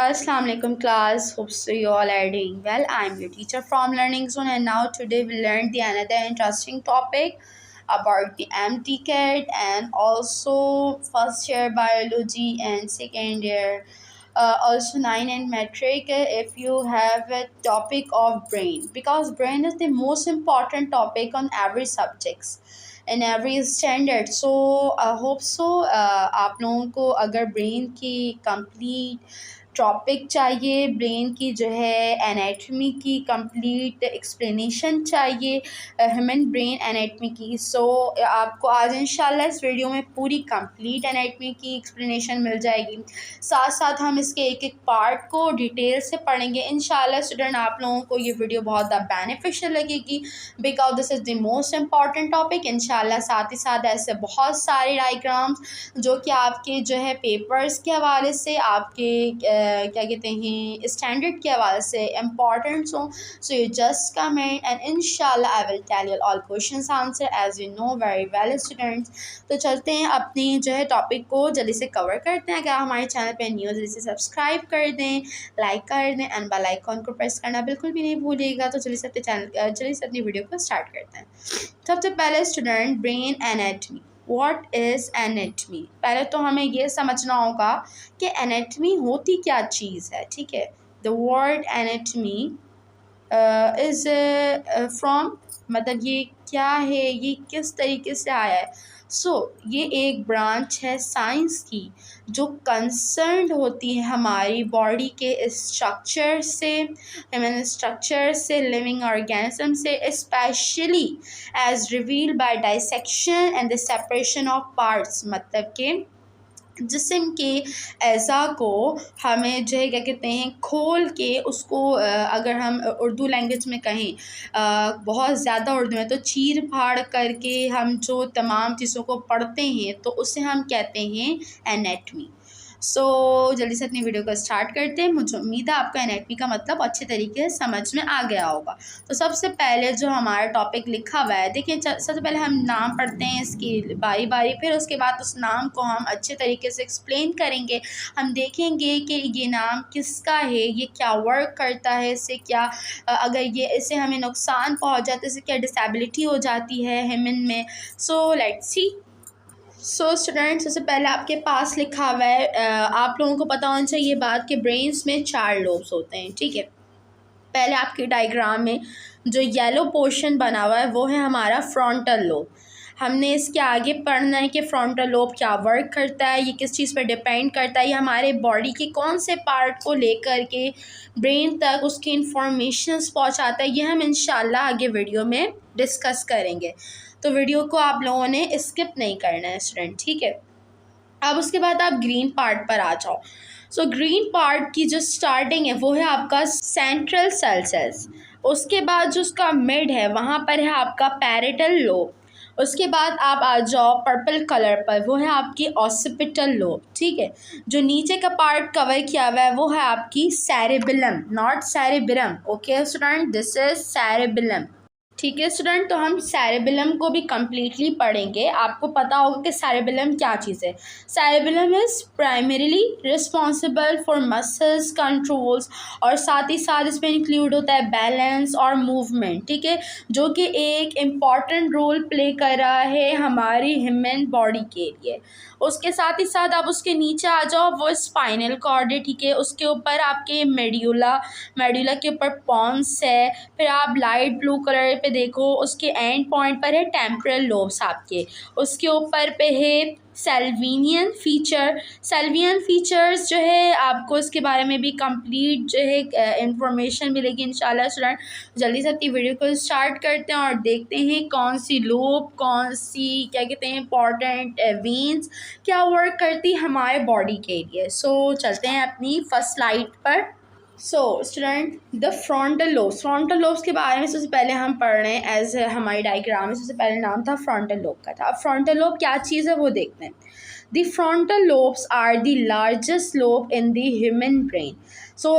Assalamu alaikum class. Hope so you all are doing well. I'm your teacher from Learning Zone, and now today we learned the another interesting topic about the MTCAT and also first year biology and second year also 9 and metric. If you have a topic of brain, because brain is the most important topic on every subjects in every standard. So I hope so आप लोगों को अगर brain की complete topic चाहिए, brain की जो है anatomy की कंप्लीट एक्सप्लेनेशन चाहिए, ह्यूमन ब्रेन एनाटमी की, सो आपको आज इंशाल्लाह इस वीडियो में पूरी कंप्लीट एनाटमी की एक्सप्लेनेशन मिल जाएगी। साथ साथ हम इसके एक एक पार्ट को डिटेल से पढ़ेंगे इंशाल्लाह। स्टूडेंट आप लोगों को ये वीडियो बहुत ज़्यादा बेनिफिशियल लगेगी because this is the most important topic इंशाल्लाह। साथ ही साथ ऐसे बहुत सारे डायग्राम्स जो कि आपके जो है पेपर्स के हवाले से, आपके क्या कहते हैं स्टैंडर्ड के हवाले से इम्पॉर्टेंट हो। So you just comment and इंशाल्लाह I will tell you all questions answer as you know very well students. तो चलते हैं अपनी जो है टॉपिक को जल्दी से कवर करते हैं। अगर हमारे चैनल पे न्यू जल्दी से सब्सक्राइब कर दें, लाइक कर दें एंड बेल आइकॉन को प्रेस करना बिल्कुल भी नहीं भूलिएगा। तो जल्दी से अपनी वीडियो को स्टार्ट करते हैं। सबसे पहले student brain anatomy. What is anatomy? पहले तो हमें ये समझना होगा कि एनाटमी होती क्या चीज़ है। ठीक है, the word anatomy is from, मतलब ये क्या है, ये किस तरीके से आया है। ये एक ब्रांच है साइंस की जो कंसर्न होती है हमारी बॉडी के स्ट्रक्चर से, ह्यूमन स्ट्रक्चर से, लिविंग ऑर्गेनिज्म से, specially as revealed by dissection and the separation of parts. मतलब कि जिस्म के अज़ा को हमें जो है क्या कहते हैं खोल के उसको अगर हम उर्दू लैंग्वेज में कहें बहुत ज़्यादा उर्दू में, तो चीर फाड़ करके हम जो तमाम चीज़ों को पढ़ते हैं तो उसे हम कहते हैं एनाटमी। जल्दी से अपनी वीडियो को स्टार्ट करते हैं। मुझे उम्मीद है आपको एनाटमी का मतलब अच्छे तरीके से समझ में आ गया होगा। तो सबसे पहले जो हमारा टॉपिक लिखा हुआ है, देखिए सबसे पहले हम नाम पढ़ते हैं इसकी बारी बारी, फिर उसके बाद उस नाम को हम अच्छे तरीके से एक्सप्लेन करेंगे। हम देखेंगे कि ये नाम किसका है, ये क्या वर्क करता है, इससे क्या अगर ये इससे हमें नुकसान पहुँच जाता है, इससे क्या डिसेबिलिटी हो जाती है ह्यूमन में। Let's see. स्टूडेंट्स सबसे पहले आपके पास लिखा हुआ है, आप लोगों को पता होना चाहिए बात कि ब्रेन्स में 4 लोब्स होते हैं। ठीक है, पहले आपके डायग्राम में जो येलो पोर्शन बना हुआ है वो है हमारा फ्रंटल लोब। हमने इसके आगे पढ़ना है कि फ्रंटल लोब क्या वर्क करता है, ये किस चीज़ पर डिपेंड करता है, ये हमारे बॉडी के कौन से पार्ट को लेकर के ब्रेन तक उसकी इंफॉर्मेशंस पहुंचाता है, ये हम इंशाल्लाह आगे वीडियो में डिस्कस करेंगे। तो वीडियो को आप लोगों ने स्किप नहीं करना है स्टूडेंट। ठीक है, अब उसके बाद आप ग्रीन पार्ट पर आ जाओ। ग्रीन पार्ट की जो स्टार्टिंग है वो है आपका सेंट्रल सेल्स। उसके बाद जो उसका मिड है वहाँ पर है आपका पैरेटल लोब। उसके बाद आप आ जाओ पर्पल कलर पर, वो है आपकी ऑसिपिटल लोब। ठीक है, जो नीचे का पार्ट कवर किया हुआ है वो है आपकी cerebellum, not cerebrum. Okay student, this is cerebellum. ठीक है स्टूडेंट, तो हम सेरेबेलम को भी कम्प्लीटली पढ़ेंगे। आपको पता होगा कि सेरेबेलम क्या चीज़ है। Cerebellum is primarily responsible for muscles controls, और साथ ही साथ इसमें इंक्लूड होता है बैलेंस और मूवमेंट। ठीक है, जो कि एक इम्पॉर्टेंट रोल प्ले कर रहा है हमारी ह्यूमन बॉडी के लिए। उसके साथ ही साथ आप उसके नीचे आ जाओ, वो स्पाइनल कॉर्ड है। ठीक है, उसके ऊपर आपके मेड्यूला के ऊपर पॉन्स है। फिर आप लाइट ब्लू कलर पे देखो, उसके एंड पॉइंट पर है टेम्पोरल लोब्स आपके। उसके ऊपर पे है सेल्वियन फीचर्स जो है आपको इसके बारे में भी कंप्लीट जो है इंफॉर्मेशन मिलेगी इंशाल्लाह। स्टूडेंट जल्दी से अपनी वीडियो को स्टार्ट करते हैं और देखते हैं कौन सी लोब, कौन सी क्या कहते हैं इंपॉर्टेंट वेन्स क्या वर्क करती है हमारे बॉडी के लिए। चलते हैं अपनी फर्स्ट स्लाइड पर। स्टूडेंट द फ्रंटल लोब्स के बारे में सबसे पहले हम पढ़ रहे हैं। एज हमारी डायग्राम में सबसे पहले नाम था फ्रंटल लोब का था। अब फ्रंटल लोब क्या चीज़ है वो देखते हैं। The frontal lobes are the largest lobe in the human brain.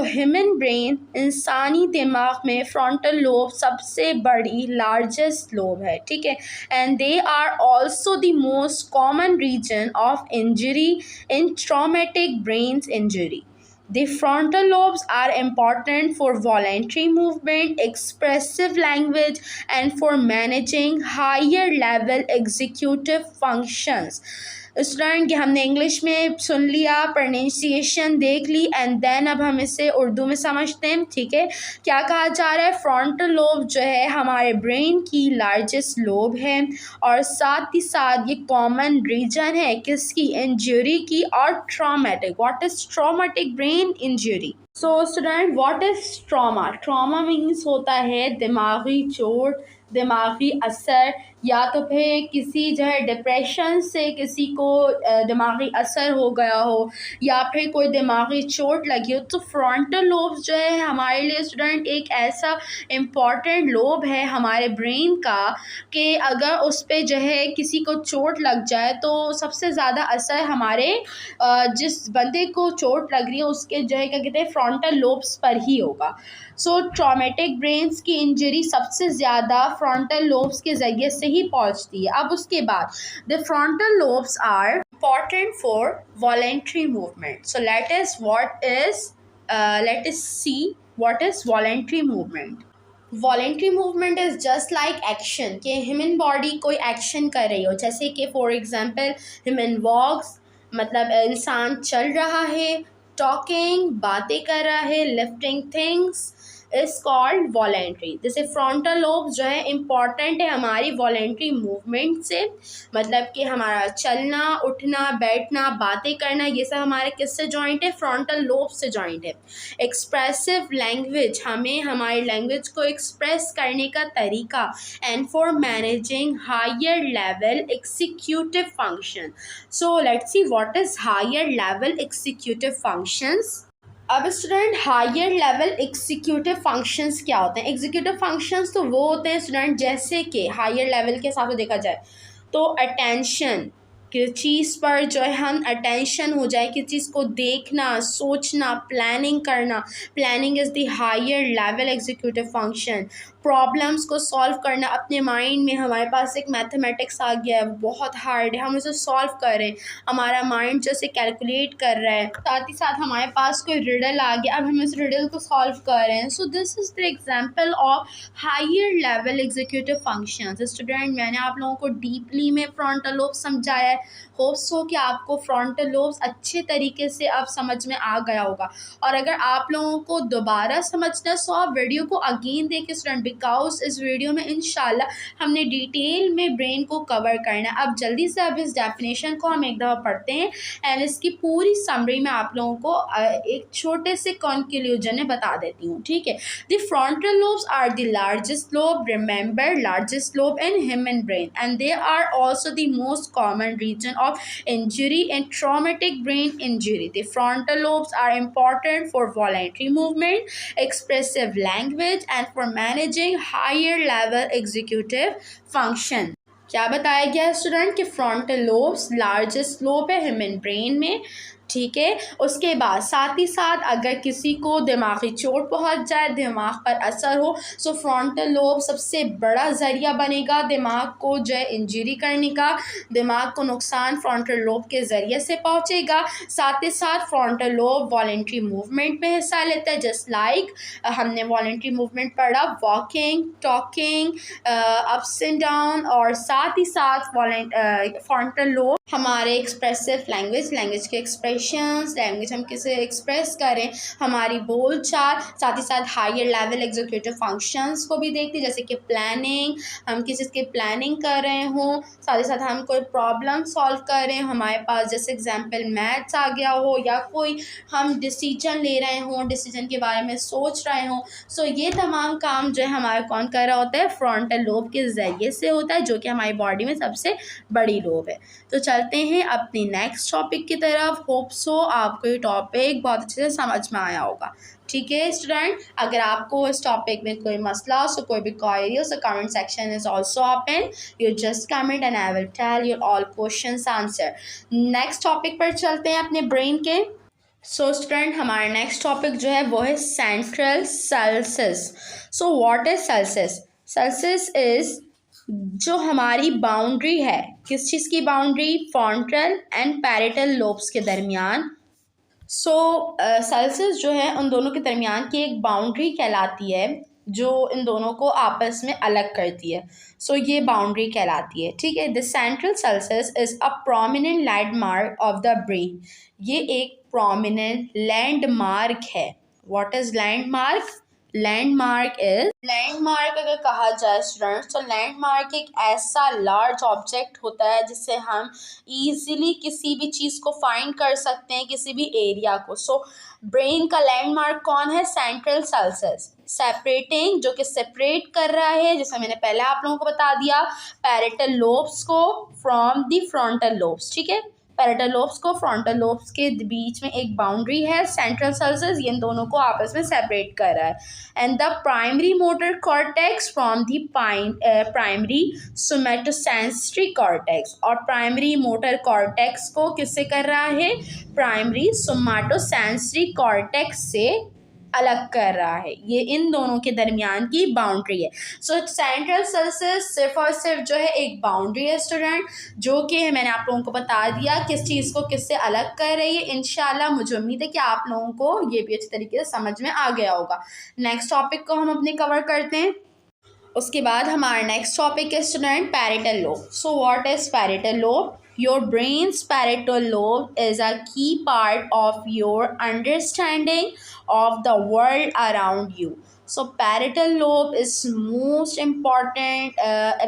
Human brain, इंसानी दिमाग में फ्रंटल लोब सबसे बड़ी लार्जेस्ट लोब है। ठीक है, and they are also the most common region of injury in traumatic brain injury. The frontal lobes are important for voluntary movement, expressive language, and for managing higher level executive functions. Student हमने English में सुन लिया, pronunciation देख ली, and then अब हम इसे उर्दू में समझते हैं। ठीक है, क्या कहा जा रहा है? फ्रंटल लोब जो है हमारे ब्रेन की लार्जेस्ट लोब है और साथ ही साथ ये कॉमन रीजन है किसकी? इंजरी की और traumatic. What is traumatic brain injury? So student, what is trauma? Trauma means होता है दिमागी चोट, दिमागी असर, या तो फिर किसी जो है डिप्रेशन से किसी को दिमागी असर हो गया हो या फिर कोई दिमागी चोट लगी हो। तो फ्रंटल लोब जो है हमारे लिए स्टूडेंट एक ऐसा इम्पॉर्टेंट लोब है हमारे ब्रेन का कि अगर उस पर जो है किसी को चोट लग जाए तो सबसे ज़्यादा असर हमारे जिस बंदे को चोट लग रही है उसके जो है क्या कहते हैं फ्रंटल लोब्स पर ही होगा। सो ट्रॉमेटिक ब्रेन्स की इंजरी सबसे ज़्यादा फ्रंटल लोब्स के ज़रिए से ही पहुंचती है। अब उसके बाद the frontal lobes are important for voluntary movement. So let us see what is voluntary movement. Voluntary movement is just like action, कि ह्यूमन बॉडी कोई एक्शन कर रही हो, जैसे कि फॉर एग्जांपल ह्यूमन वॉक्स, मतलब इंसान चल रहा है, टॉकिंग बातें कर रहा है, lifting things is called voluntary. जैसे फ्रंटल लोब जो है इम्पॉर्टेंट है हमारी वॉलेंट्री मूवमेंट से, मतलब कि हमारा चलना, उठना, बैठना, बातें करना, ये सब हमारे किससे जॉइंट है? फ्रंटल लोब से जॉइंट है। एक्सप्रेसिव लैंग्वेज, हमें हमारी लैंग्वेज को एक्सप्रेस करने का तरीका, and for managing higher level executive function. So let's see what is higher level executive functions. अब student higher level executive functions क्या होते हैं? एग्जीक्यूटिव फंक्शंस तो वो होते हैं स्टूडेंट जैसे कि हायर लेवल के हिसाब से देखा जाए तो अटेंशन, किस चीज़ पर जो है हम अटेंशन हो जाए, किस चीज़ को देखना, सोचना, प्लानिंग करना, planning is the higher level executive function. Problems को सॉल्व करना, अपने माइंड में हमारे पास एक मैथमेटिक्स आ गया है, बहुत हार्ड है, हम उसे सॉल्व कर रहे हैं, हमारा माइंड जैसे कैलकुलेट कर रहा है, साथ ही साथ हमारे पास कोई रिडल आ गया, अब हम इस रिडल को सॉल्व कर रहे हैं। So this is the example of higher level executive functions. Student, मैंने आप लोगों को डीपली में फ्रंटल लोब समझाया है, होप्स हो कि आपको फ्रंटल लोब्स अच्छे तरीके से अब समझ में आ गया होगा। और अगर आप लोगों को दोबारा समझना है तो आप वीडियो को अगेन देखें स्टूडेंट, बिकॉज इस वीडियो में इंशाल्लाह हमने डिटेल में ब्रेन को कवर करना है। अब जल्दी से अब इस डेफिनेशन को हम एक दफ़ा पढ़ते हैं एंड इसकी पूरी समरी में आप लोगों को एक छोटे से कंक्लूजन में बता देती हूँ। ठीक है, the frontal lobes are the largest lobe, remember largest lobe in human brain, and they are also the most common region of injury and traumatic brain injury. The frontal lobes are important for voluntary movement, expressive language, and for managing higher level executive function. क्या बताया गया student कि frontal lobes largest lobe है human brain में। ठीक है, उसके बाद साथ ही साथ अगर किसी को दिमागी चोट पहुंच जाए, दिमाग पर असर हो, सो फ्रंटल लोब सबसे बड़ा ज़रिया बनेगा दिमाग को जो है इंजरी करने का, दिमाग को नुकसान फ्रंटल लोब के ज़रिए से पहुंचेगा। साथ ही साथ फ्रंटल लोब वॉलेंट्री मूवमेंट में हिस्सा लेता है, जस्ट लाइक हमने वॉलेंट्री मूवमेंट पढ़ा, walking, talking, ups and down, और साथ ही साथ फ्रंटल लोब हमारे एक्सप्रेसिव लैंग्वेज, लैंग्वेज के एक्सप्रेशंस, लैंग्वेज हम किसे एक्सप्रेस करें, हमारी बोल चाल, साथ ही साथ हायर लेवल एग्जीक्यूटिव फंक्शंस को भी देखते हैं, जैसे कि प्लानिंग, हम किसी चीज़ की प्लानिंग कर रहे हों, साथ ही साथ हम कोई प्रॉब्लम सॉल्व कर रहे हैं, हमारे पास जैसे एग्जांपल मैथ्स आ गया हो, या कोई हम डिसीजन ले रहे हों, डिसीजन के बारे में सोच रहे हों। सो ये तमाम काम जो है हमारा कौन कर रहा होता है? फ्रंटल लोब के ज़रिए से होता है, जो कि हमारी बॉडी में सबसे बड़ी लोब है। तो चलते हैं अपनी नेक्स्ट टॉपिक की तरफ। होप सो आपको ये टॉपिक बहुत अच्छे से समझ में आया होगा। ठीक है स्टूडेंट, अगर आपको इस टॉपिक में कोई मसला हो, कोई भी क्वेरी हो, so comment section is also open, you just comment and I will tell your all questions answer. Next topic पर चलते हैं अपने ब्रेन के। सो स्टूडेंट, हमारा नेक्स्ट टॉपिक जो है वो है central sulcus. So what is sulcus? Sulcus is जो हमारी बाउंड्री है, किस चीज़ की boundary? Frontal and parietal lobes के दरमियान सो सेल्सियस जो है उन दोनों के दरमियान की एक बाउंड्री कहलाती है जो इन दोनों को आपस में अलग करती है। सो ये बाउंड्री कहलाती है, ठीक है। The central Celsius is a prominent landmark of the brain. ये एक प्रोमिनेंट लैंडमार्क है। What is landmark? लैंडमार्क अगर कहा जाए स्टूडेंट्स, तो लैंडमार्क एक ऐसा लार्ज ऑब्जेक्ट होता है जिससे हम इजीली किसी भी चीज़ को फाइंड कर सकते हैं, किसी भी एरिया को। सो ब्रेन का लैंडमार्क कौन है? Central Celsius. सेपरेटिंग, जो कि सेपरेट कर रहा है, जैसे मैंने पहले आप लोगों को बता दिया, पैरेटल लोब्स को फ्रॉम द फ्रंटल लोब्स, ठीक है। पैरेटल लोब्स को फ्रंटल लोब्स के बीच में एक बाउंड्री है, सेंट्रल सेल्सियस, ये इन दोनों को आपस में सेपरेट कर रहा है। And the primary motor cortex from the primary somatosensory cortex. और प्राइमरी मोटर कॉर्टेक्स को किससे कर रहा है? प्राइमरी सोमैटोसेंसरी कॉर्टेक्स से अलग कर रहा है। ये इन दोनों के दरमियान की बाउंड्री है। सो सेंट्रल सेल्सियस सिर्फ और सिर्फ जो है एक बाउंड्री है स्टूडेंट, जो कि मैंने आप लोगों को बता दिया किस चीज़ को किससे अलग कर रही है। इंशाल्लाह मुझे उम्मीद है कि आप लोगों को ये भी अच्छी तरीके से समझ में आ गया होगा। नेक्स्ट टॉपिक को हम अपने कवर करते हैं। उसके बाद हमारा नेक्स्ट टॉपिक है student parietal lobe. So what is parietal lobe? Your brain's parietal lobe is a key part of your understanding of the world around you. So parietal lobe is most important.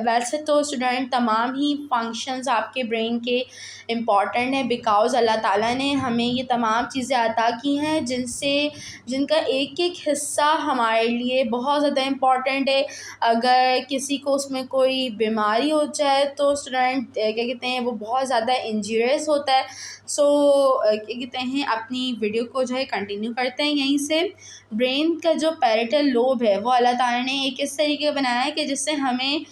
वैसे तो student तमाम ही functions आपके brain के important हैं, because अल्लाह ताला ने हमें ये तमाम चीज़ें अता की हैं जिनका एक एक हिस्सा हमारे लिए बहुत ज़्यादा इम्पॉर्टेंट है। अगर किसी को उसमें कोई बीमारी हो जाए तो स्टूडेंट क्या कहते हैं, वो बहुत ज़्यादा इंजूरियस होता है। सो क्या कहते हैं, अपनी वीडियो को जो है कंटिन्यू करते हैं यहीं से। ब्रेन का जो पैरेटल लोब है वो अल्लाह ताला ने एक इस तरीके का बनाया है कि जिससे हमें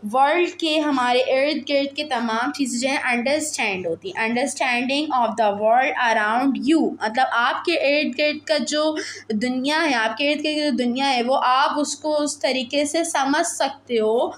वर्ल्ड के, हमारे इर्द गिर्द के तमाम चीज़ें जो हैं अंडरस्टैंड होती हैं। Understanding of the world around you, मतलब आपके इर्द गिर्द का जो दुनिया है, आपके इर्द गिर्द की जो दुनिया है वो आप उसको उस तरीके से समझ सकते हो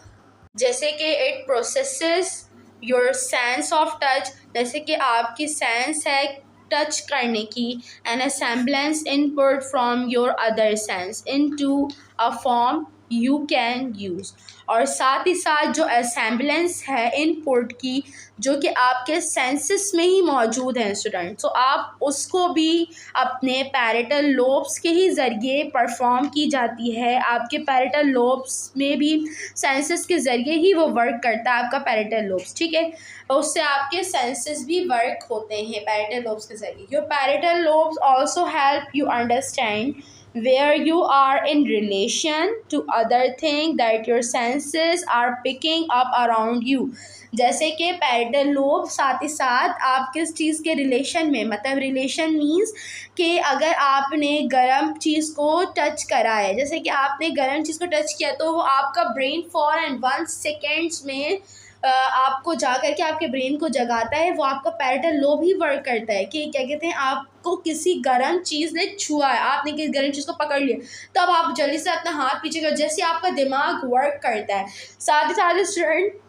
जैसे कि it processes your sense of touch, जैसे कि आपकी सेंस है टच करने की, and assembles input from your other sense into a form you can use. और साथ ही साथ जो असेंबलेंस है इनपुट की, जो कि आपके सेंसेस में ही मौजूद है स्टूडेंट, तो आप उसको भी अपने पैरेटल लोब्स के ही ज़रिए परफॉर्म की जाती है। आपके पैरेटल लोब्स में भी सेंसेस के ज़रिए ही वो वर्क करता है आपका पैरेटल लोब्स, ठीक है। उससे आपके सेंसेस भी वर्क होते हैं पैरेटल लोब्स के ज़रिए। Your parietal lobes also help you understand where you are in relation to other thing that your senses are picking up around you। जैसे कि पैरेटल लोब साथ ही साथ आप किस चीज़ के रिलेशन में, मतलब रिलेशन मीन्स कि अगर आपने गर्म चीज़ को टच करा है, जैसे कि आपने गर्म चीज़ को टच किया तो वो आपका ब्रेन 4 and 1 सेकेंड्स में आपको जा कर के आपके ब्रेन को जगाता है। वो आपका पैरेटल लोब ही वर्क करता है कि क्या कहते हैं, आपको किसी गर्म चीज़ ने छुआ है, आपने किसी गर्म चीज़ को पकड़ लिया, तब आप जल्दी से अपना हाथ पीछे कर, जैसे आपका दिमाग वर्क करता है। साथ ही साथ स्टूडेंट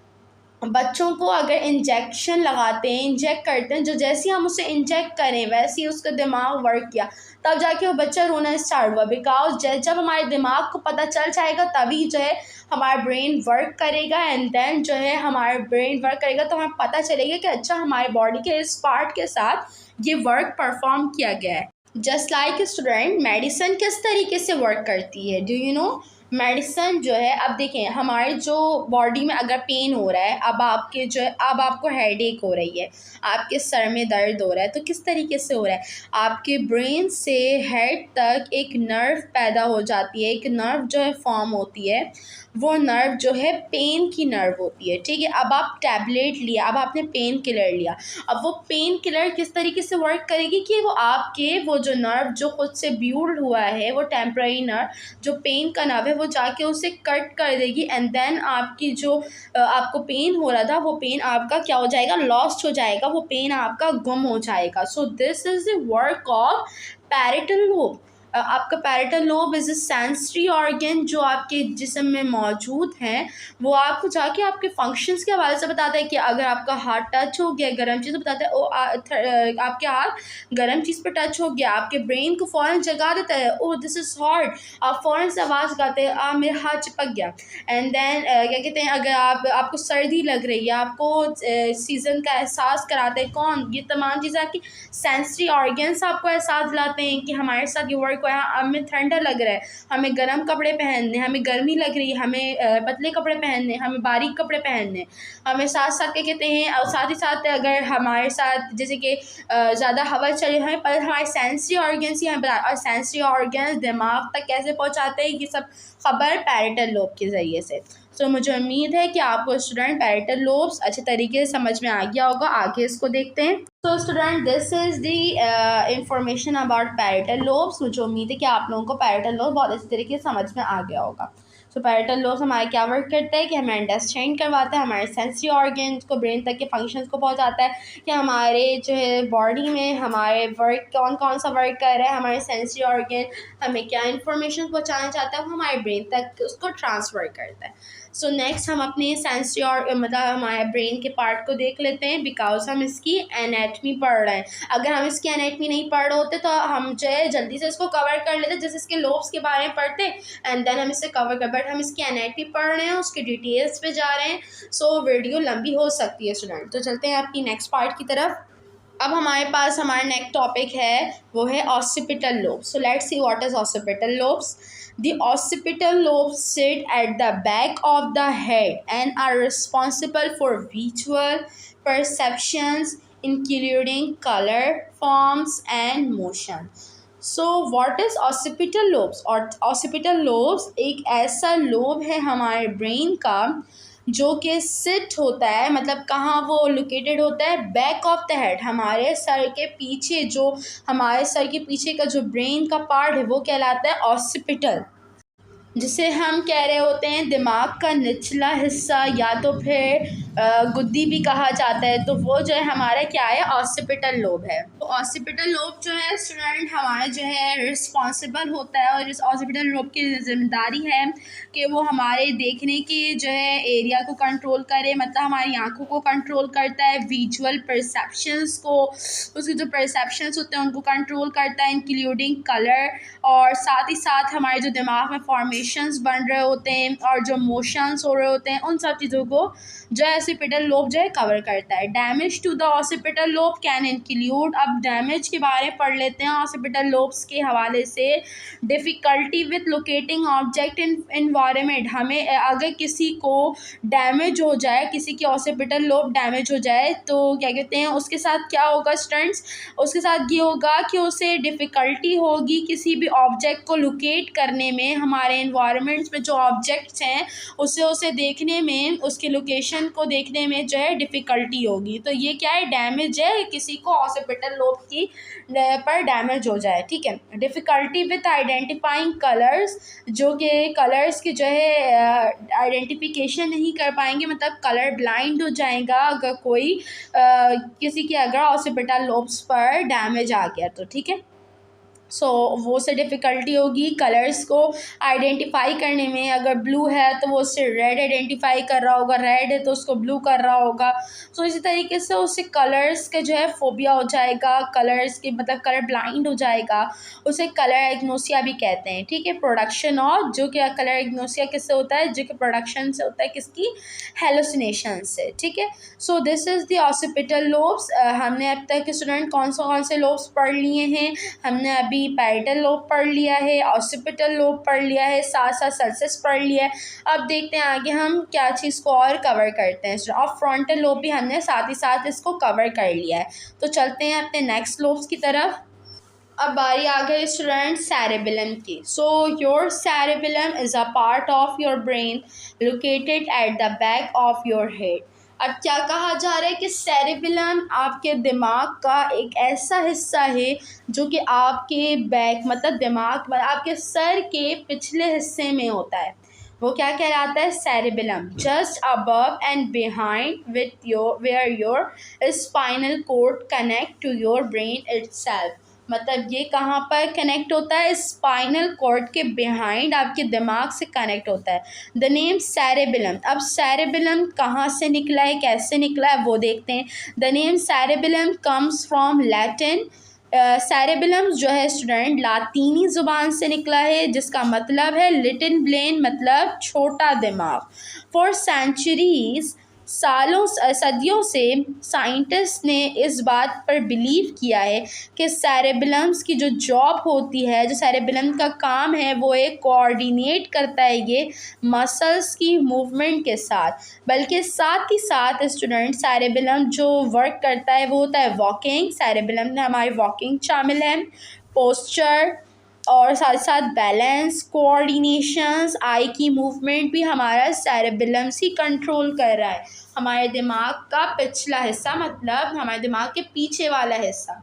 बच्चों को अगर इंजेक्शन लगाते हैं, इंजेक्ट करते हैं, जो जैसे हम उसे इंजेक्ट करें वैसे ही उसका दिमाग वर्क किया, तब जाके वो बच्चा रोना स्टार्ट हुआ। बिकॉज जब हमारे दिमाग को पता चल जाएगा तभी जो है हमारा ब्रेन वर्क करेगा, एंड देन जो है हमारा ब्रेन वर्क करेगा तो हमें पता चलेगा कि अच्छा हमारे बॉडी के इस पार्ट के साथ ये वर्क परफॉर्म किया गया है। जस्ट लाइक स्टूडेंट, मेडिसिन किस तरीके से वर्क करती है, डू यू नो? मेडिसिन जो है, अब देखें हमारे जो बॉडी में अगर पेन हो रहा है, अब आपको हेडेक हो रही है, आपके सर में दर्द हो रहा है, तो किस तरीके से हो रहा है? आपके ब्रेन से हेड तक एक नर्व पैदा हो जाती है, एक नर्व जो है फॉर्म होती है, वो नर्व जो है पेन की नर्व होती है, ठीक है। अब आप टैबलेट लिया, अब आपने पेन किलर लिया, अब वो पेन किलर किस तरीके से वर्क करेगी कि वो आपके वो जो नर्व जो खुद से ब्यूल्ड हुआ है, वो टेम्पररी नर्व जो पेन का नर्व है, वो जाके उसे कट कर देगी, एंड देन आपकी जो आपको पेन हो रहा था वो पेन आपका क्या हो जाएगा? लॉस्ट हो जाएगा, वो पेन आपका गुम हो जाएगा। So this is the work of parietal lobe. आपका parietal lobe is a sensory organ जो आपके जिस्म में मौजूद हैं। वो आपको जाके आपके फंक्शंस के हवाले से बताता है कि अगर आपका हाथ टच हो गया गर्म चीज़, तो बताता है आपके हाथ गर्म चीज़ पर टच हो गया, आपके ब्रेन को फ़ौरन जगा देता है, ओह दिस इज़ हॉट। आप फ़ौरन से आवाज़ गाते हैं, मेरा हाथ चिपक गया। एंड देन क्या कहते हैं, अगर आपको सर्दी लग रही है, आपको सीज़न का एहसास कराते हैं कौन, ये तमाम चीज़ें आपकी सेंसरी ऑर्गन्स आपको एहसास दिलाते हैं कि हमारे साथ ये वर्क हुआ है, हमें ठंडा लग रहा है, हमें गर्म कपड़े पहनने, हमें गर्मी लग रही है, हमें पतले कपड़े पहनने, हमें बारीक कपड़े पहनने, हमें साथ साथ क्या कहते हैं, और साथ ही साथ अगर हमारे साथ जैसे कि ज़्यादा हवा चले हैं, पर हमारे सेंसरी ऑर्गन्स ही हमें बता, और सेंसरी ऑर्गन्स दिमाग तक कैसे पहुँचाते हैं, ये सब खबर पैरेटल लोब के ज़रिए से। सो मुझे उम्मीद है कि आपको स्टूडेंट पैरेटल लोब्स अच्छे तरीके से समझ में आ गया होगा। आगे इसको देखते हैं। सो student this is the information about parietal lobes. मुझे उम्मीद है कि आप लोगों को पैरेटल लोब बहुत अच्छे तरीके से समझ में आ गया होगा। सो पैरेटल लोब्स हमारे क्या वर्क करते हैं कि हमें अंडरस्टैंड करवाता है, हमारे सेंसरी ऑर्गन्स को ब्रेन तक के फंक्शंस को पहुंचाता है कि हमारे जो है बॉडी में हमारे वर्क कौन कौन सा वर्क कर रहा है, हमारे सेंसरी ऑर्गन हमें क्या इन्फॉर्मेशन पहुंचाना चाहता है, वो हमारे ब्रेन तक उसको ट्रांसफ़र करता है। सो नेक्स्ट हम अपने सेंसरी और मतलब हमारे ब्रेन के पार्ट को देख लेते हैं, बिकॉज हम इसकी एनाटमी पढ़ रहे हैं। अगर हम इसकी एनाटमी नहीं पढ़ रहे होते तो हम जो है जल्दी से इसको कवर कर लेते, जैसे इसके लोब्स के बारे में पढ़ते एंड देन हम इसे कवर कर, बट हम इसकी एनाटमी पढ़ रहे हैं, उसके डिटेल्स पे जा रहे हैं, सो वीडियो लंबी हो सकती है स्टूडेंट। तो चलते हैं आपकी नेक्स्ट पार्ट की तरफ। अब हमारे पास हमारा नेक्स्ट टॉपिक है, वो है occipital lobes. So let's see what is occipital lobes. The occipital lobes sit at the back of the head and are responsible for visual perceptions, including color, forms, and motion. So what is occipital lobes? और occipital lobes एक ऐसा lobe है हमारे brain का जो कि seat होता है, मतलब कहाँ वो लोकेटेड होता है, बैक ऑफ द हेड, हमारे सर के पीछे, जो हमारे सर के पीछे का जो ब्रेन का पार्ट है वो कहलाता है ऑसिपिटल, जिसे हम कह रहे होते हैं दिमाग का निचला हिस्सा या तो फिर गुद्दी भी कहा जाता है। तो वो जो है हमारा क्या है, ऑसिपिटल लोब है। तो ऑसिपिटल लोब जो है स्टूडेंट हमारा जो है रिस्पॉन्सिबल होता है, और इस ऑसिपिटल लोब की जिम्मेदारी है कि वो हमारे देखने की जो है एरिया को कंट्रोल करे, मतलब हमारी आंखों को कंट्रोल करता है, विजुअल परसेप्शंस को, उसके जो परसेप्शंस होते हैं उनको कंट्रोल करता है, इंक्लूडिंग कलर, और साथ ही साथ हमारे जो दिमाग में फॉर्मेशंस बन रहे होते हैं और जो मोशंस हो रहे होते हैं, उन सब चीज़ों को जो है ऑसिपिटल लोब जो है कवर करता है। Damage to the occipital lobe can include, अब डैमेज के बारे में पढ़ लेते हैं ऑसिपिटल लोब्स के हवाले से। Difficulty with locating object in environment, हमें अगर किसी को डैमेज हो जाए, किसी की ऑसिपिटल लोब डैमेज हो जाए, तो क्या कहते हैं उसके साथ क्या होगा स्टूडेंट्स, उसके साथ ये होगा कि उसे डिफ़िकल्टी होगी किसी भी ऑब्जेक्ट को लोकेट करने में, हमारे एनवायरनमेंट्स में जो ऑब्जेक्ट्स हैं उसे देखने में, उसके लोकेशन को देखने में जो है डिफ़िकल्टी होगी। तो ये क्या है, डैमेज है, किसी को ऑसिपिटल लोब की पर डैमेज हो जाए, ठीक है। डिफ़िकल्टी विथ आइडेंटिफाइंग कलर्स, जो कि कलर्स की जो है आइडेंटिफिकेशन नहीं कर पाएंगे, मतलब कलर ब्लाइंड हो जाएगा अगर कोई किसी के अगर ऑसिपिटल लोब्स पर डैमेज आ गया तो, ठीक है। सो वो से डिफ़िकल्टी होगी कलर्स को आइडेंटिफाई करने में, अगर ब्लू है तो वो उससे रेड आइडेंटिफाई कर रहा होगा, रेड है तो उसको ब्लू कर रहा होगा। सो इसी तरीके से उससे कलर्स के जो है फोबिया हो जाएगा, कलर्स के मतलब कलर ब्लाइंड हो जाएगा, उसे कलर एग्नोसिया भी कहते हैं, ठीक है। प्रोडक्शन ऑफ, जो कि कलर एग्नोसिया किससे होता है, जो कि प्रोडक्शन से होता है, किसकी, हेलुसिनेशन से, ठीक है। सो this is the occipital lobes. हमने अब तक स्टूडेंट कौन से लोब्स पढ़ लिए हैं, हमने अभी पैरेटल लोब पढ़ लिया है, ऑसिपिटल लोब पढ़ लिया है, साथ साथ सल्सस पढ़ लिया है। अब देखते हैं आगे हम क्या चीज़ को और कवर करते हैं, और फ्रंटल लोब भी हमने साथ ही साथ इसको कवर कर लिया है। तो चलते हैं अपने नेक्स्ट लोब्स की तरफ। अब बारी आ गई स्टूडेंट सेरेबेलम की। So your cerebellum is a part of your brain located at the back of your head. अब क्या कहा जा रहा है कि सेरेबेलम आपके दिमाग का एक ऐसा हिस्सा है जो कि आपके बैक मतलब दिमाग आपके सर के पिछले हिस्से में होता है, वो क्या कहलाता है, cerebellum, just above and behind with your where your spinal cord connect to your brain itself. मतलब ये कहाँ पर कनेक्ट होता है, स्पाइनल कॉर्ड के बिहाइंड आपके दिमाग से कनेक्ट होता है। द नेम सेरेबेलम, अब सेरेबेलम कहाँ से निकला है, कैसे निकला है वो देखते हैं। The name cerebellum comes from Latin, cerebellum जो है स्टूडेंट लातीनी ज़ुबान से निकला है, जिसका मतलब है लिटिल ब्रेन, मतलब छोटा दिमाग। फॉर सेंचुरीज, सालों सदियों से साइंटिस्ट ने इस बात पर बिलीव किया है कि सेरेबेलम्स की जो जॉब होती है, जो सेरेबेलम का काम है, वो एक कोऑर्डिनेट करता है ये मसल्स की मूवमेंट के साथ, बल्कि साथ ही साथ स्टूडेंट सेरेबेलम जो वर्क करता है वो होता है वॉकिंग। सेरेबेलम में हमारी वॉकिंग शामिल है, पोस्चर, और साथ साथ बैलेंस, कोऑर्डिनेशंस, आई की मूवमेंट भी हमारा सेरेबेलम्स ही कंट्रोल कर रहा है। हमारे दिमाग का पिछला हिस्सा, मतलब हमारे दिमाग के पीछे वाला हिस्सा।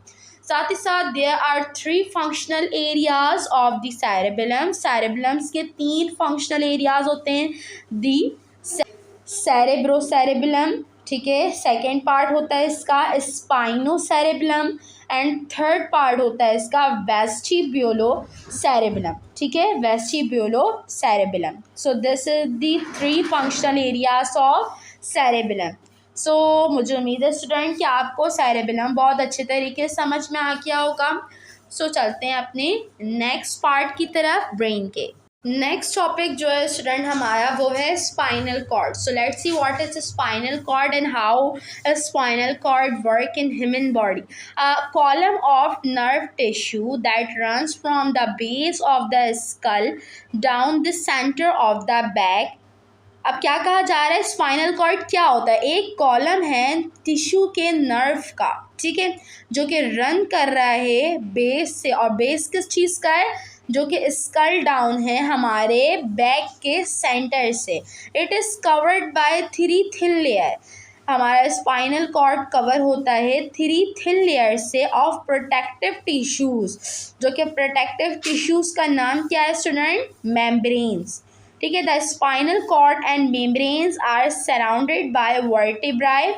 साथ ही साथ there are 3 functional areas of the cerebellum, cerebellums के 3 फंक्शनल एरियाज होते हैं। दी सेरेब्रोसेरेबेलम, ठीक है, सेकेंड पार्ट होता है इसका स्पाइनोसेरेबेलम, एंड थर्ड पार्ट होता है इसका वेस्टिब्यूलो सेरेबेलम, ठीक है, vestibulo cerebellum. So this is the 3 functional areas of cerebellum. So मुझे उम्मीद है स्टूडेंट कि आपको सेरेबेलम बहुत अच्छे तरीके से समझ में आ गया होगा। सो चलते हैं अपने नेक्स्ट पार्ट की तरफ, ब्रेन के। नेक्स्ट टॉपिक जो है स्टूडेंट हमारा वो है spinal cord. So let's see what is spinal cord and how spinal cord work in human body. Column of nerve tissue that runs from the base of the skull down the centre of the back. अब क्या कहा जा रहा है, spinal cord क्या होता है, एक कॉलम है टिश्यू के नर्व का, ठीक है, जो कि रन कर रहा है बेस से, और बेस किस चीज़ का है, जो कि स्कल डाउन है हमारे बैक के सेंटर से। It is covered by 3 thin layer, हमारा स्पाइनल कॉर्ड कवर होता है 3 थिन लेयर से ऑफ प्रोटेक्टिव टिश्यूज़, जो कि प्रोटेक्टिव टिश्यूज़ का नाम क्या है स्टूडेंट, मेम्ब्रेन्स, ठीक है। The spinal cord and membranes are surrounded by vertebrae,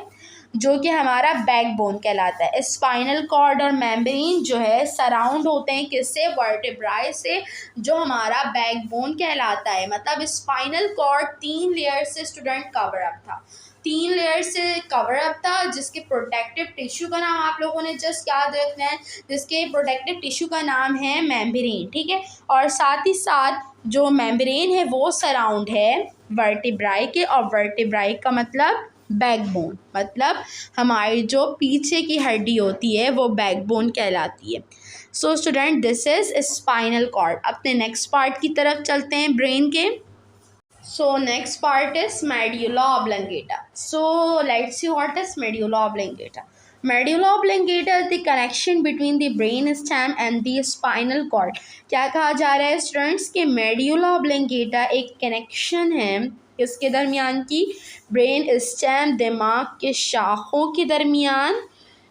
जो कि हमारा बैकबोन कहलाता है। स्पाइनल कॉर्ड और मेम्ब्रेन जो है सराउंड होते हैं किससे, वर्टिब्राई से, जो हमारा बैकबोन कहलाता है। मतलब स्पाइनल कॉर्ड 3 लेयर से स्टूडेंट कवर अप था, 3 लेयर से कवर अप था, जिसके प्रोटेक्टिव टिश्यू का नाम आप लोगों ने जस्ट याद रखना है, जिसके प्रोटेक्टिव टिश्यू का नाम है मेम्ब्रेन, ठीक है। और साथ ही साथ जो मेम्ब्रेन है वो सराउंड है वर्टिब्राई के, और वर्टिब्राई का मतलब बैकबोन, मतलब हमारी जो पीछे की हड्डी होती है वो बैकबोन कहलाती है। So student this is spinal cord. अपने नेक्स्ट पार्ट की तरफ चलते हैं, ब्रेन के। So next part is medulla oblongata. So let's see what is medulla oblongata. Medulla oblongata is the connection between the brain stem and the spinal cord. क्या कहा जा रहा है स्टूडेंट्स कि medulla oblongata एक कनेक्शन है किसके दरमियान की, ब्रेन स्टेम, दिमाग के शाखों के दरमियान,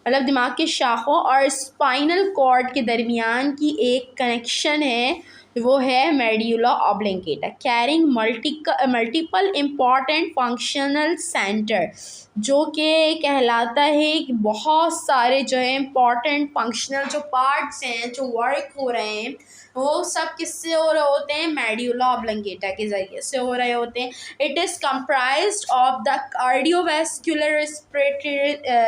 मतलब दिमाग के शाखों और स्पाइनल कॉर्ड के दरमियान की एक कनेक्शन है, वो है medulla oblongata, carrying multiple important functional center, जो कि कहलाता है कि बहुत सारे जो है इम्पॉर्टेंट फंक्शनल जो पार्ट्स हैं, जो वर्क हो रहे हैं, वो सब किससे हो रहे होते हैं, मेड्यूला ऑब्लिंगेटा के ज़रिए से हो रहे होते हैं। It is comprised of the cardiovascular respiratory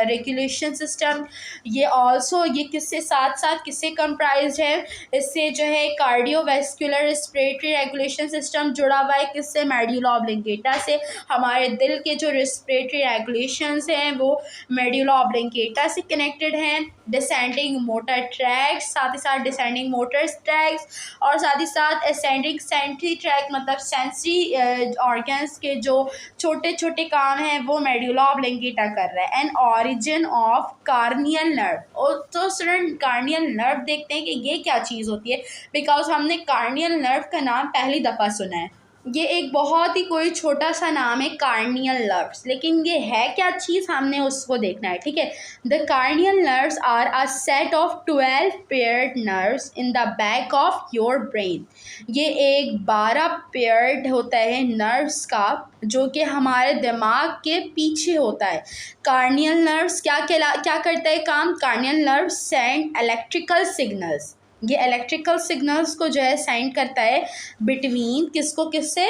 regulation system. ये किससे साथ साथ किससे कंप्राइज्ड है, इससे जो है कार्डियोवैस्कुलर रेस्पिरेटरी रेगुलेशन सिस्टम जुड़ा हुआ है किससे, मेड्यूला ऑब्लिंगेटा से। हमारे दिल के जो रेस्पिरेटरी रेगुलेशंस हैं वो मेड्यूला ऑब्लिंगेटा से कनेक्टेड हैं। डिसेंडिंग मोटर ट्रैक्स, साथ ही साथ डिसेंडिंग मोटर ट्रैक्स, और साथ ही साथ असेंडिंग सेंट्री ट्रैक, मतलब सेंसरी ऑर्गन्स के जो छोटे छोटे काम हैं वो मेड्यूला ऑब्लिंगेटा कर रहा है। And origin of corneal nerve, और तो स्टूडेंट कार्नियल नर्व देखते हैं कि ये क्या चीज़ होती है, बिकॉज हमने कार्नियल नर्व का नाम पहली दफ़ा सुना है। ये एक बहुत ही कोई छोटा सा नाम है कार्नियल नर्व्स, लेकिन ये है क्या चीज़ हमने उसको देखना है, ठीक है। The cranial nerves are a set of 12 paired nerves in the back of your brain. ये एक 12 पेयर्ड होता है नर्व्स का, जो कि हमारे दिमाग के पीछे होता है। कार्नियल नर्व्स क्या करता है काम? Corneal nerves send electrical signals, ये इलेक्ट्रिकल सिग्नल्स को जो है सेंड करता है बिटवीन किससे?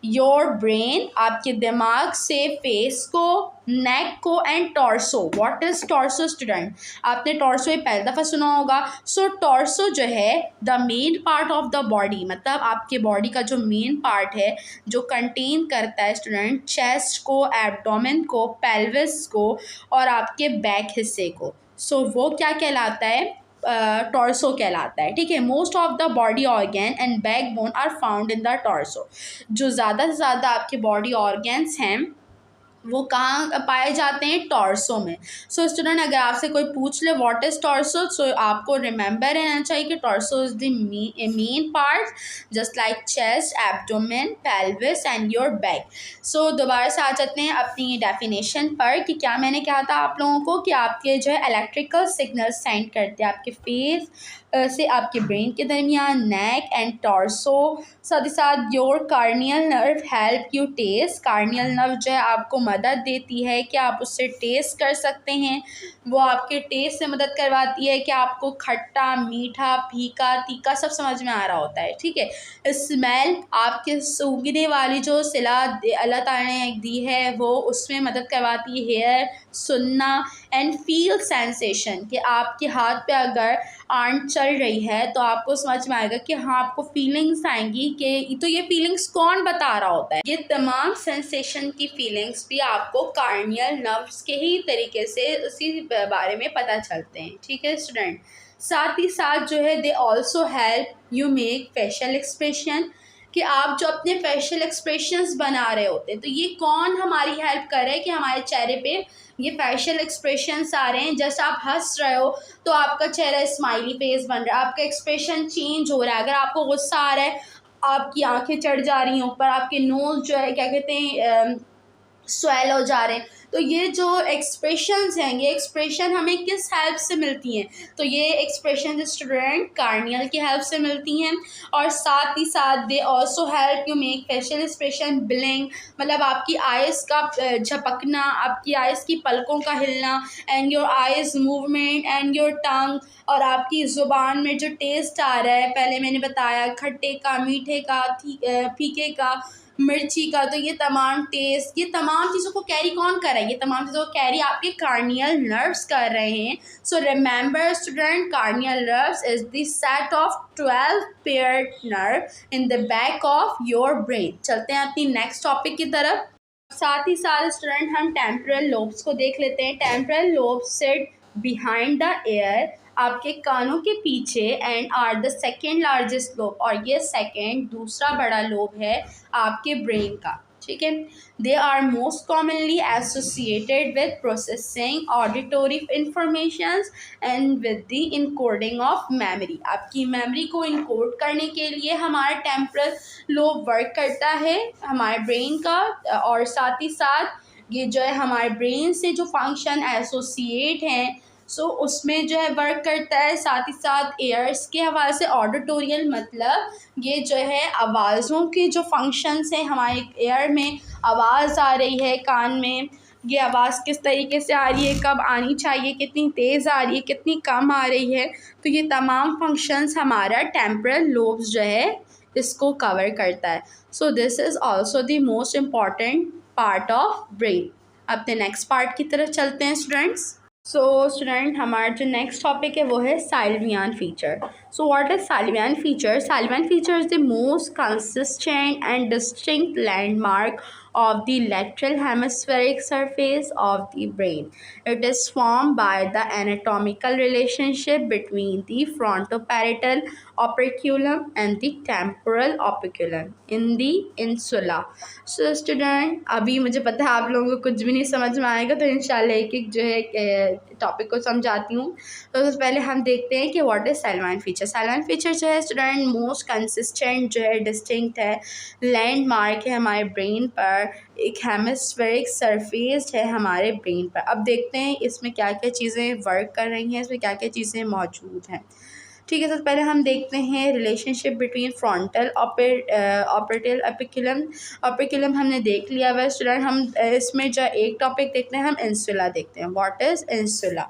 योर ब्रेन, आपके दिमाग से फेस को, नेक को and torso. What is torso student? आपने टॉर्सो ये पहली दफ़ा सुना होगा। सो टॉर्सो जो है the main part of the body, मतलब आपके बॉडी का जो मेन पार्ट है जो कंटेन करता है स्टूडेंट चेस्ट को, एब्डोमेन को, पेल्विस को और आपके बैक हिस्से को। सो वो क्या कहलाता है? टॉर्सो कहलाता है, ठीक है। Most of the body organ and backbone are found in the torso. जो ज़्यादा से ज़्यादा आपके बॉडी ऑर्गन्स हैं वो कहाँ पाए जाते हैं? टॉर्सो में। सो स्टूडेंट, अगर आपसे कोई पूछ ले व्हाट इज़ टॉर्सो, सो आपको रिमेंबर रहना चाहिए कि torso is the main part just like chest, abdomen, pelvis and your back. So दोबारा से आ जाते हैं अपनी डेफिनेशन पर कि क्या मैंने कहा था आप लोगों को कि आपके जो है इलेक्ट्रिकल सिग्नल सेंड करते हैं आपके फेस से आपके ब्रेन के दरमियान, नेक एंड टॉर्सो। साथ ही साथ your cranial nerve help you taste. Cranial nerve जो है आपको मदद देती है कि आप उससे टेस्ट कर सकते हैं। वो आपके टेस्ट से मदद करवाती है कि आपको खट्टा, मीठा, फीका, तीखा सब समझ में आ रहा होता है, ठीक है। स्मेल, आपके सूंघने वाली जो सिला अल्लाह ताला ने दी है वो उसमें मदद करवाती है। हेयर, सुनना एंड फील सेंसेशन, कि आपके हाथ पे अगर आंट चल रही है तो आपको समझ में आएगा कि हाँ आपको फीलिंग्स आएंगी कि तो ये फीलिंग्स कौन बता रहा होता है। ये तमाम सेंसेशन की फीलिंग्स भी आपको कार्नियल नर्व्स के ही तरीके से उसी बारे में पता चलते हैं, ठीक है स्टूडेंट। साथ ही साथ जो है they also help you make facial expression, कि आप जो अपने फेशियल एक्सप्रेशंस बना रहे होते हैं तो ये कौन हमारी हेल्प कर रहा है कि हमारे चेहरे पे ये फेशियल एक्सप्रेशंस आ रहे हैं। जैसे आप हंस रहे हो तो आपका चेहरा स्माइली फेस बन रहा है, आपका एक्सप्रेशन चेंज हो रहा है। अगर आपको गुस्सा आ रहा है आपकी आंखें चढ़ जा रही हैं ऊपर, आपके नोज जो है क्या कहते हैं स्वेल हो जा रहे हैं। तो ये जो एक्सप्रेशंस हैं ये एक्सप्रेशन हमें किस हेल्प से मिलती हैं? तो ये एक्सप्रेशन स्टूडेंट कार्नियल की हेल्प से मिलती हैं। और साथ ही साथ they also help you make facial expression blink, मतलब आपकी आइज़ का झपकना, आपकी आइज़ की पलकों का हिलना and your eyes movement and your tongue, और आपकी ज़ुबान में जो टेस्ट आ रहा है, पहले मैंने बताया खट्टे का, मीठे का, फीके का, मिर्ची का, तो ये तमाम टेस्ट, ये तमाम चीज़ों को कैरी कौन कर रहा है? ये तमाम चीज़ों को कैरी आपके कार्नियल नर्व्स कर रहे हैं। So remember student, corneal nerves is the set of 12 paired nerve in the back of your brain. चलते हैं अपनी नेक्स्ट टॉपिक की तरफ। साथ ही साथ स्टूडेंट हम टेम्पोरल लोब्स को देख लेते हैं। Temporal lobes sit behind the ear, आपके कानों के पीछे, and are the second largest lobe, और ये सेकेंड दूसरा बड़ा लोब है आपके ब्रेन का, ठीक है। They are most commonly associated with processing auditory informations and with the encoding of memory. आपकी मेमोरी को इनकोड करने के लिए हमारा टेम्पोरल लोब वर्क करता है हमारे ब्रेन का, और साथ ही साथ ये जो है हमारे ब्रेन से जो फंक्शन एसोसिएट हैं सो उसमें जो है वर्क करता है। साथ ही साथ एयर्स के हवाले से ऑडिटोरियल, मतलब ये जो है आवाज़ों के जो फंक्शंस हैं, हमारे एयर में आवाज़ आ रही है कान में, ये आवाज़ किस तरीके से आ रही है, कब आनी चाहिए, कितनी तेज़ आ रही है, कितनी कम आ रही है, तो ये तमाम फंक्शंस हमारा टेम्पोरल लोब्स जो है इसको कवर करता है। सो this is also the most important part of brain. अपने नेक्स्ट पार्ट की तरफ चलते हैं स्टूडेंट्स। सो स्टूडेंट, हमारा जो नेक्स्ट टॉपिक है वो है Sylvian fissure. So what is Sylvian fissure? Sylvian fissure is the most consistent and distinct landmark of the lateral hemispheric surface of the brain. It is formed by the anatomical relationship between the frontoparietal operculum and the temporal operculum in the insula. So student, अभी मुझे पता है आप लोगों को कुछ भी नहीं समझ में आएगा, तो इंशाल्लाह एक एक जो है टॉपिक को समझाती हूँ। तो सबसे पहले हम देखते हैं कि what is Sylvian fissure. Sylvian fissure जो है स्टूडेंट मोस्ट कंसिस्टेंट जो है डिस्टिंक्ट है लैंडमार्क है हमारे ब्रेन पर, एक हेमिस्फेरिक सरफेस है हमारे ब्रेन पर। अब देखते हैं इसमें क्या क्या चीज़ें वर्क कर रही हैं, इसमें क्या क्या चीज़ें मौजूद हैं। ठीक है, तो पहले हम देखते हैं रिलेशनशिप बिटवीन फ्रंटल ऑर्बिटल एपिक्यूलम। ऑर्बिक्यूलम हमने देख लिया हुआ स्टूडेंट। हम इसमें जो एक टॉपिक देखते हैं, हम इंसुला देखते हैं। What is insula?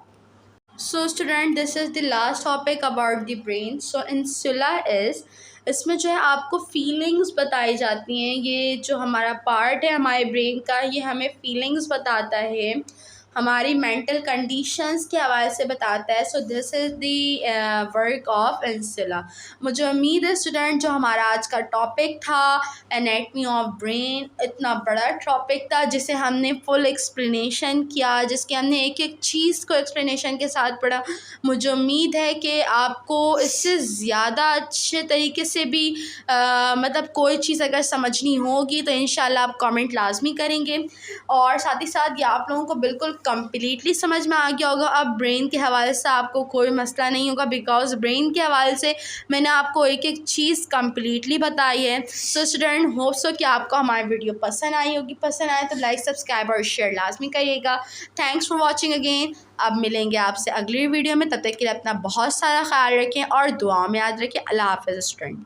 So student this is the last topic about the brain. So insula is, इसमें जो है आपको फीलिंग्स बताई जाती हैं। ये जो हमारा पार्ट है हमारे ब्रेन का, ये हमें फीलिंग्स बताता है, हमारी मेंटल कंडीशंस के हवाले से बताता है। सो this is the work of insula. मुझे उम्मीद है स्टूडेंट जो हमारा आज का टॉपिक था एनाटमी ऑफ ब्रेन, इतना बड़ा टॉपिक था जिसे हमने फुल एक्सप्लेनेशन किया, जिसके हमने एक एक चीज़ को एक्सप्लेनेशन के साथ पढ़ा। मुझे उम्मीद है कि आपको इससे ज़्यादा अच्छे तरीके से भी मतलब कोई चीज़ अगर समझनी होगी तो इंशाल्लाह आप कमेंट लाजमी करेंगे। और साथ ही साथ ये आप लोगों को बिल्कुल कम्प्लीटली समझ में आ गया होगा। अब ब्रेन के हवाले से आपको कोई मसला नहीं होगा, बिकॉज ब्रेन के हवाले से मैंने आपको एक एक चीज़ कम्प्लीटली बताई है। सो स्टूडेंट होप सो कि आपको हमारी वीडियो पसंद आई होगी। पसंद आए तो लाइक सब्सक्राइब और शेयर लाजमी करिएगा। Thanks for watching again. अब मिलेंगे आपसे अगली वीडियो में, तब तक के लिए अपना बहुत सारा ख्याल रखें और दुआ में याद रखें। अल्लाह हाफ़िज़ स्टूडेंट।